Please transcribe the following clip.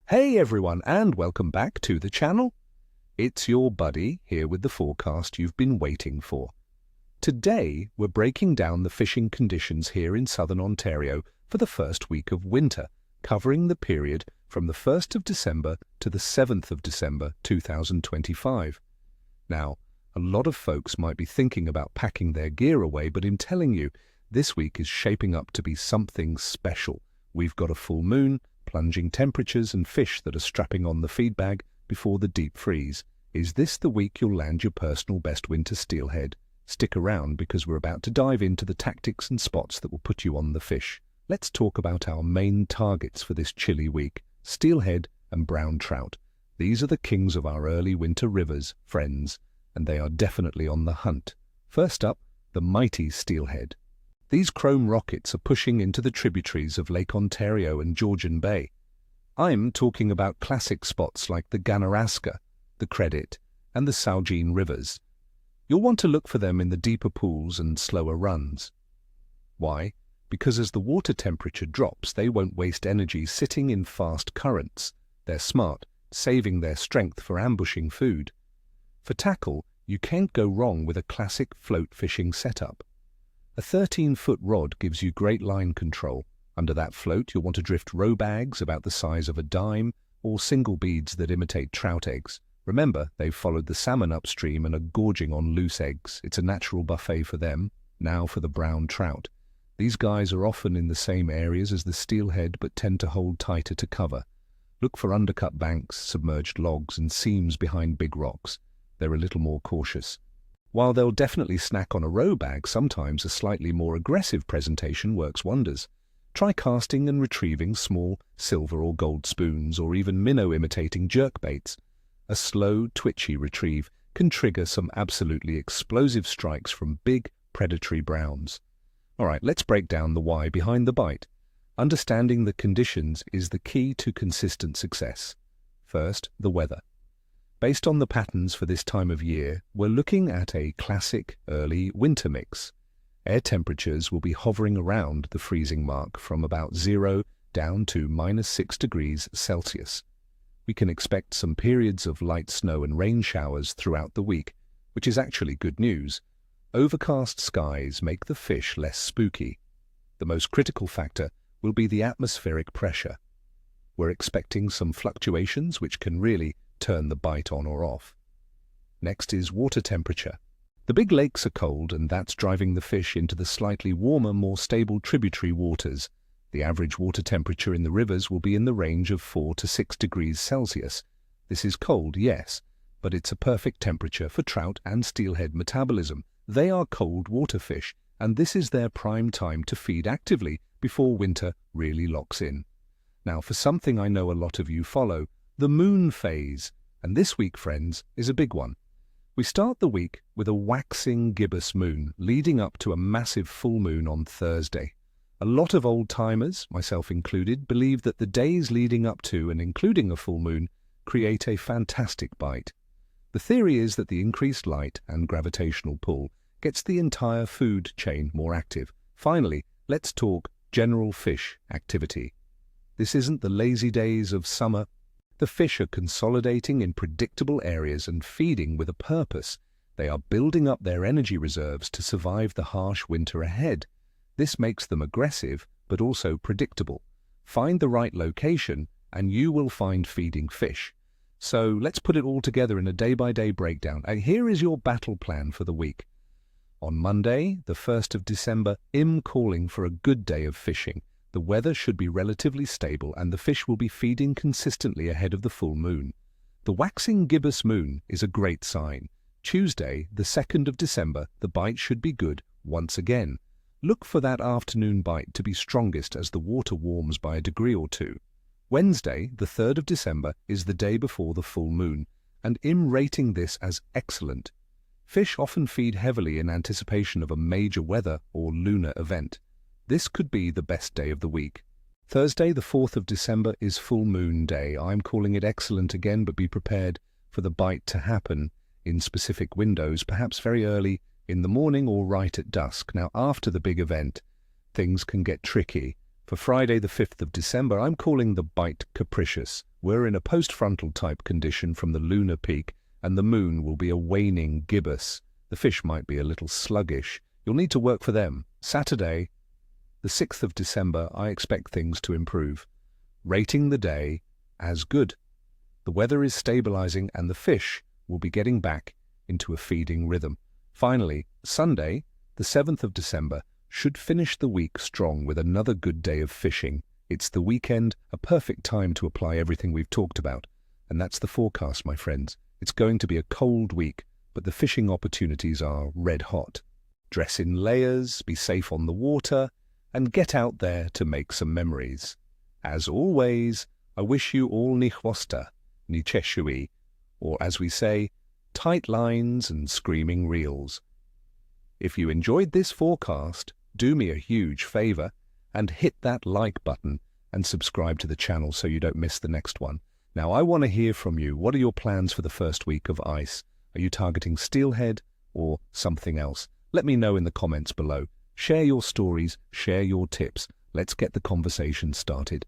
Hey everyone, and welcome back to the channel. It's your buddy here with the forecast you've been waiting for. Today, we're breaking down the fishing conditions here in southern Ontario for the first week of winter, covering the period from the 1st of December to the 7th of December 2025. Now, a lot of folks might be thinking about packing their gear away, but I'm telling you, this week is shaping up to be something special. We've got a full moon, plunging temperatures and fish that are strapping on the feed bag before the deep freeze. Is this the week you'll land your personal best winter steelhead? Stick around because we're about to dive into the tactics and spots that will put you on the fish. Let's talk about our main targets for this chilly week: steelhead and brown trout. These are the kings of our early winter rivers, friends, and they are definitely on the hunt. First up, the mighty steelhead. These chrome rockets are pushing into the tributaries of Lake Ontario and Georgian Bay. I'm talking about classic spots like the Ganaraska, the Credit, and the Saugeen rivers. You'll want to look for them in the deeper pools and slower runs. Why? Because as the water temperature drops, they won't waste energy sitting in fast currents. They're smart, saving their strength for ambushing food. For tackle, you can't go wrong with a classic float fishing setup. A 13-foot rod gives you great line control. Under that float, you'll want to drift row bags about the size of a dime or single beads that imitate trout eggs. Remember, they've followed the salmon upstream and are gorging on loose eggs. It's a natural buffet for them. Now for the brown trout. These guys are often in the same areas as the steelhead but tend to hold tighter to cover. Look for undercut banks, submerged logs, and seams behind big rocks. They're a little more cautious. While they'll definitely snack on a row bag, sometimes a slightly more aggressive presentation works wonders. Try casting and retrieving small silver or gold spoons, or even minnow-imitating jerkbaits. A slow, twitchy retrieve can trigger some absolutely explosive strikes from big, predatory browns. All right, let's break down the why behind the bite. Understanding the conditions is the key to consistent success. First, the weather. Based on the patterns for this time of year, we're looking at a classic early winter mix. Air temperatures will be hovering around the freezing mark from about 0 down to -6 degrees Celsius. We can expect some periods of light snow and rain showers throughout the week, which is actually good news. Overcast skies make the fish less spooky. The most critical factor will be the atmospheric pressure. We're expecting some fluctuations which can really turn the bite on or off. Next is water temperature. The big lakes are cold, and that's driving the fish into the slightly warmer, more stable tributary waters. The average water temperature in the rivers will be in the range of 4 to 6 degrees Celsius. This is cold, yes, but it's a perfect temperature for trout and steelhead metabolism. They are cold water fish, and this is their prime time to feed actively before winter really locks in. Now, for something I know a lot of you follow, the moon phase, and this week, friends, is a big one. We start the week with a waxing gibbous moon, leading up to a massive full moon on Thursday. A lot of old-timers, myself included, believe that the days leading up to and including a full moon create a fantastic bite. The theory is that the increased light and gravitational pull gets the entire food chain more active. Finally, let's talk general fish activity. This isn't the lazy days of summer. The fish are consolidating in predictable areas and feeding with a purpose. They are building up their energy reserves to survive the harsh winter ahead. This makes them aggressive, but also predictable. Find the right location, and you will find feeding fish. So let's put it all together in a day-by-day breakdown. And here is your battle plan for the week. On Monday, the 1st of December, I'm calling for a good day of fishing. The weather should be relatively stable and the fish will be feeding consistently ahead of the full moon. The waxing gibbous moon is a great sign. Tuesday, the 2nd of December, the bite should be good once again. Look for that afternoon bite to be strongest as the water warms by a degree or two. Wednesday, the 3rd of December, is the day before the full moon, and I'm rating this as excellent. Fish often feed heavily in anticipation of a major weather or lunar event. This could be the best day of the week. Thursday, the 4th of December, is full moon day. I'm calling it excellent again, but be prepared for the bite to happen in specific windows, perhaps very early in the morning or right at dusk. Now, after the big event, things can get tricky. For Friday, the 5th of December, I'm calling the bite capricious. We're in a post-frontal type condition from the lunar peak, and the moon will be a waning gibbous. The fish might be a little sluggish. You'll need to work for them. Saturday, the 6th of December, I expect things to improve. Rating the day as good. The weather is stabilizing and the fish will be getting back into a feeding rhythm. Finally, Sunday, the 7th of December, should finish the week strong with another good day of fishing. It's the weekend, a perfect time to apply everything we've talked about. And that's the forecast, my friends. It's going to be a cold week, but the fishing opportunities are red hot. Dress in layers, be safe on the water, and get out there to make some memories. As always, I wish you all ni chwosta, ni cheshui, or as we say, tight lines and screaming reels. If you enjoyed this forecast, do me a huge favor and hit that like button and subscribe to the channel so you don't miss the next one. Now, I want to hear from you. What are your plans for the first week of ice? Are you targeting steelhead or something else? Let me know in the comments below. Share your stories, share your tips. Let's get the conversation started.